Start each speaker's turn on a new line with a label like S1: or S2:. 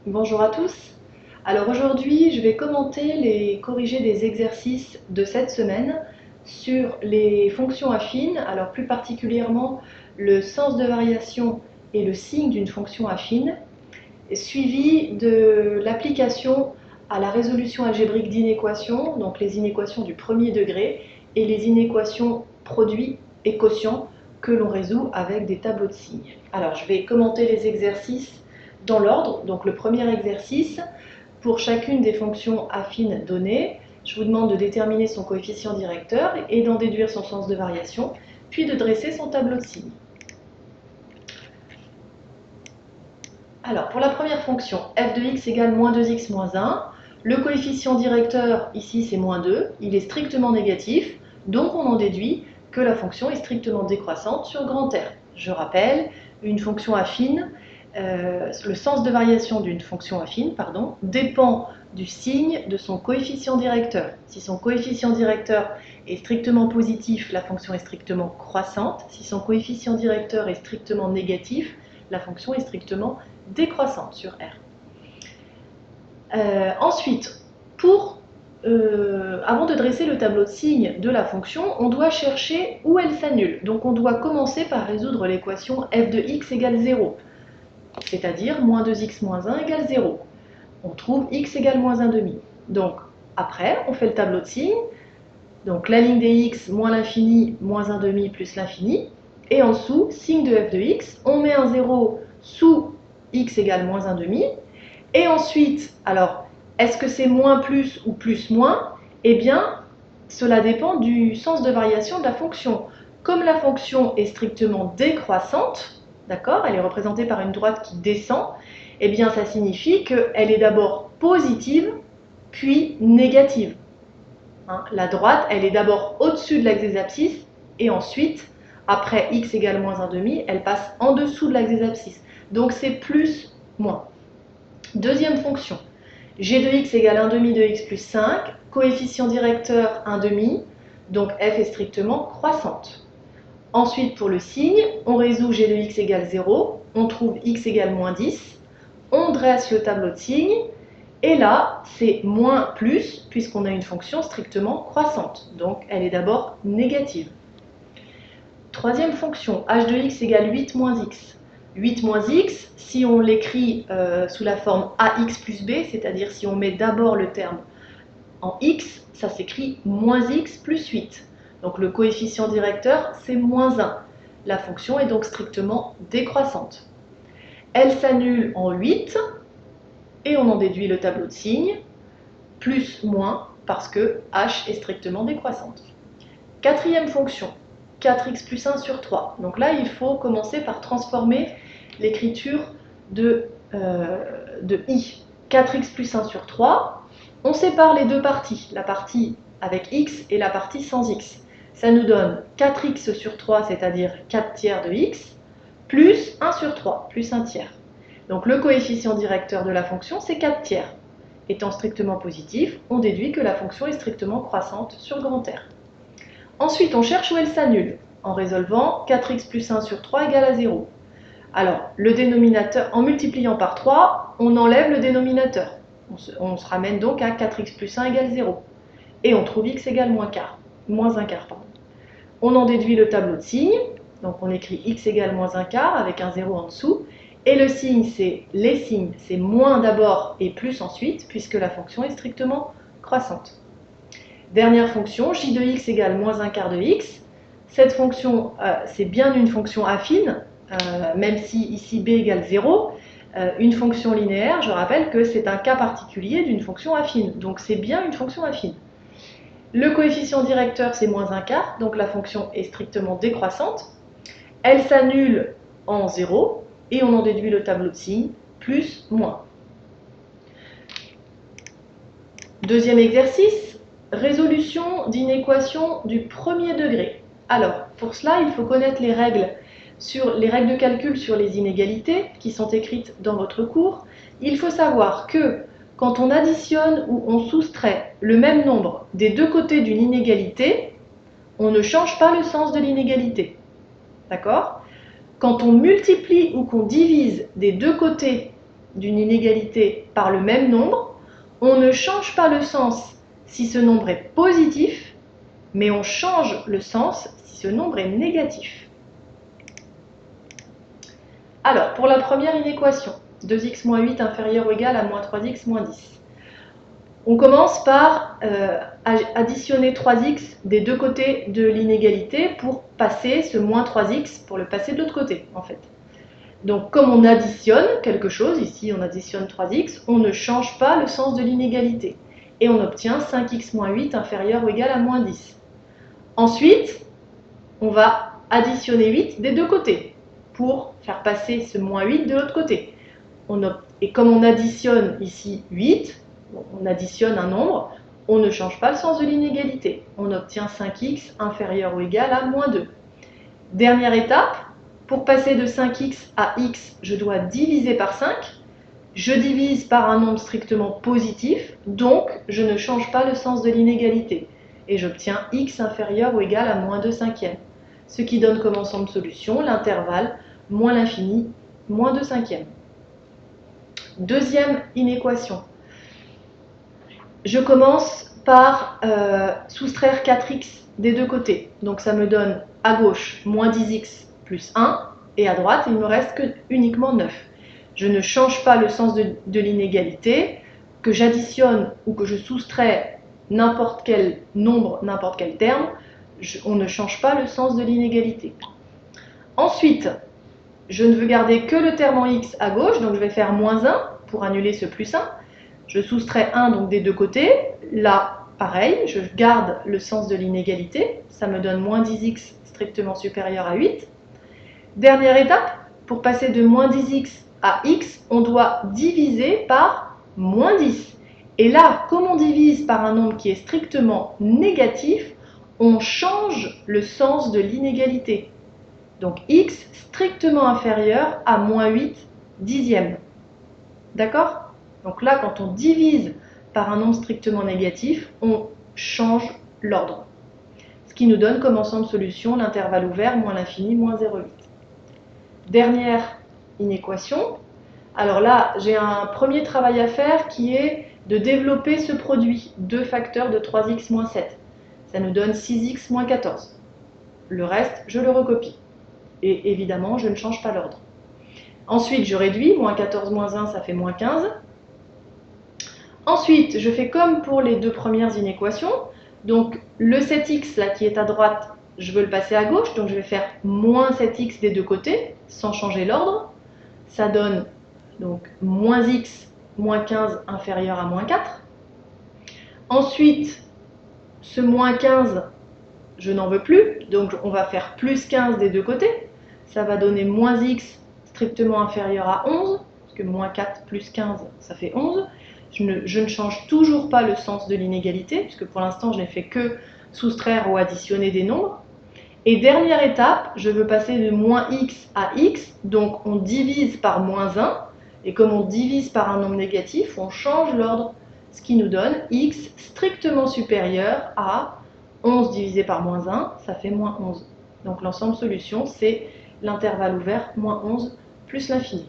S1: Bonjour à tous. Alors aujourd'hui, je vais commenter et corriger des exercices de cette semaine sur les fonctions affines, alors plus particulièrement le sens de variation et le signe d'une fonction affine, suivi de l'application à la résolution algébrique d'inéquations, donc les inéquations du premier degré et les inéquations produits et quotients que l'on résout avec des tableaux de signes. Alors je vais commenter les exercices dans l'ordre. Donc le premier exercice, pour chacune des fonctions affines données, je vous demande de déterminer son coefficient directeur et d'en déduire son sens de variation, puis de dresser son tableau de signes. Alors pour la première fonction, f de x égale moins 2x moins 1, le coefficient directeur ici c'est moins 2, il est strictement négatif, donc on en déduit que la fonction est strictement décroissante sur grand R. Je rappelle, une fonction affine, le sens de variation d'une fonction affine dépend du signe de son coefficient directeur. Si son coefficient directeur est strictement positif, la fonction est strictement croissante. Si son coefficient directeur est strictement négatif, la fonction est strictement décroissante sur R. Ensuite, avant de dresser le tableau de signes de la fonction, on doit chercher où elle s'annule. Donc on doit commencer par résoudre l'équation f de x égale 0. C'est-à-dire moins 2x moins 1 égale 0. On trouve x égale moins 1 demi. Donc après, on fait le tableau de signes. Donc la ligne des x, moins l'infini, moins 1 demi plus l'infini. Et en dessous, signe de f de x, on met un 0 sous x égale moins 1 demi. Et ensuite, alors, est-ce que c'est moins plus ou plus moins? Eh bien, cela dépend du sens de variation de la fonction. Comme la fonction est strictement décroissante, d'accord, elle est représentée par une droite qui descend, eh bien ça signifie qu'elle est d'abord positive, puis négative. La droite, elle est d'abord au-dessus de l'axe des abscisses, et ensuite, après x égale moins 1 demi, elle passe en dessous de l'axe des abscisses. Donc c'est plus, moins. Deuxième fonction, g de x égale 1 demi de x plus 5, coefficient directeur 1 demi, donc f est strictement croissante. Ensuite, pour le signe, on résout g de x égale 0, on trouve x égale moins 10, on dresse le tableau de signes, et là, c'est moins plus, puisqu'on a une fonction strictement croissante, donc elle est d'abord négative. Troisième fonction, h de x égale 8 moins x. 8 moins x, si on l'écrit sous la forme ax plus b, c'est-à-dire si on met d'abord le terme en x, ça s'écrit moins x plus 8. Donc le coefficient directeur, c'est moins 1. La fonction est donc strictement décroissante. Elle s'annule en 8, et on en déduit le tableau de signes, plus, moins, parce que h est strictement décroissante. Quatrième fonction, 4x plus 1 sur 3. Donc là, il faut commencer par transformer l'écriture de i. 4x plus 1 sur 3, on sépare les deux parties, la partie avec x et la partie sans x. Ça nous donne 4x sur 3, c'est-à-dire 4 tiers de x, plus 1 sur 3, plus 1 tiers. Donc le coefficient directeur de la fonction, c'est 4 tiers. Étant strictement positif, on déduit que la fonction est strictement croissante sur grand R. Ensuite, on cherche où elle s'annule, en résolvant 4x plus 1 sur 3 égale à 0. Alors, le dénominateur, en multipliant par 3, on enlève le dénominateur. On se ramène donc à 4x plus 1 égale 0. Et on trouve x égale moins un quart. On en déduit le tableau de signes. Donc on écrit x égale moins un quart avec un 0 en dessous. Et le signe, les signes, c'est moins d'abord et plus ensuite, puisque la fonction est strictement croissante. Dernière fonction, j de x égale moins un quart de x. Cette fonction, c'est bien une fonction affine, même si ici b égale 0. Une fonction linéaire, je rappelle que c'est un cas particulier d'une fonction affine, donc c'est bien une fonction affine. Le coefficient directeur, c'est moins un quart, donc la fonction est strictement décroissante. Elle s'annule en 0, et on en déduit le tableau de signes, plus, moins. Deuxième exercice, résolution d'inéquation du premier degré. Alors, pour cela, il faut connaître les règles de calcul sur les inégalités qui sont écrites dans votre cours. Il faut savoir que quand on additionne ou on soustrait le même nombre des deux côtés d'une inégalité, on ne change pas le sens de l'inégalité. D'accord ? Quand on multiplie ou qu'on divise des deux côtés d'une inégalité par le même nombre, on ne change pas le sens si ce nombre est positif, mais on change le sens si ce nombre est négatif. Alors, pour la première inéquation, 2x moins 8 inférieur ou égal à moins 3x moins 10. On commence par additionner 3x des deux côtés de l'inégalité pour passer ce moins 3x, pour le passer de l'autre côté, en fait. Donc, comme on additionne quelque chose, ici on additionne 3x, on ne change pas le sens de l'inégalité. Et on obtient 5x moins 8 inférieur ou égal à moins 10. Ensuite, on va additionner 8 des deux côtés pour faire passer ce moins 8 de l'autre côté. Et comme on additionne ici 8, on additionne un nombre, on ne change pas le sens de l'inégalité. On obtient 5x inférieur ou égal à moins 2. Dernière étape, pour passer de 5x à x, je dois diviser par 5. Je divise par un nombre strictement positif, donc je ne change pas le sens de l'inégalité. Et j'obtiens x inférieur ou égal à moins 2 cinquièmes. Ce qui donne comme ensemble solution l'intervalle moins l'infini, moins 2 cinquièmes. Deuxième inéquation. Je commence par soustraire 4x des deux côtés. Donc ça me donne à gauche moins 10x plus 1, et à droite il ne me reste uniquement 9. Je ne change pas le sens de l'inégalité, que j'additionne ou que je soustrais n'importe quel nombre, n'importe quel terme, on ne change pas le sens de l'inégalité. Ensuite, je ne veux garder que le terme en x à gauche, donc je vais faire moins 1 pour annuler ce plus 1. Je soustrais 1 donc des deux côtés. Là, pareil, je garde le sens de l'inégalité. Ça me donne moins 10x strictement supérieur à 8. Dernière étape, pour passer de moins 10x à x, on doit diviser par moins 10. Et là, comme on divise par un nombre qui est strictement négatif, on change le sens de l'inégalité. Donc x strictement inférieur à moins 8 dixièmes. D'accord ? Donc là, quand on divise par un nombre strictement négatif, on change l'ordre. Ce qui nous donne comme ensemble solution l'intervalle ouvert moins l'infini moins 0,8. Dernière inéquation. Alors là, j'ai un premier travail à faire qui est de développer ce produit, 2 facteurs de 3x moins 7. Ça nous donne 6x moins 14. Le reste, je le recopie. Et évidemment, je ne change pas l'ordre. Ensuite, je réduis, moins 14 moins 1, ça fait moins 15. Ensuite, je fais comme pour les deux premières inéquations. Donc, le 7x là, qui est à droite, je veux le passer à gauche, donc je vais faire moins 7x des deux côtés, sans changer l'ordre. Ça donne donc moins x moins 15 inférieur à moins 4. Ensuite, ce moins 15, je n'en veux plus, donc on va faire plus 15 des deux côtés. Ça va donner moins x strictement inférieur à 11, parce que moins 4 plus 15, ça fait 11. Je ne change toujours pas le sens de l'inégalité, puisque pour l'instant, je n'ai fait que soustraire ou additionner des nombres. Et dernière étape, je veux passer de moins x à x, donc on divise par moins 1, et comme on divise par un nombre négatif, on change l'ordre, ce qui nous donne x strictement supérieur à 11 divisé par moins 1, ça fait moins 11. Donc l'ensemble solution, c'est l'intervalle ouvert moins 11 plus l'infini.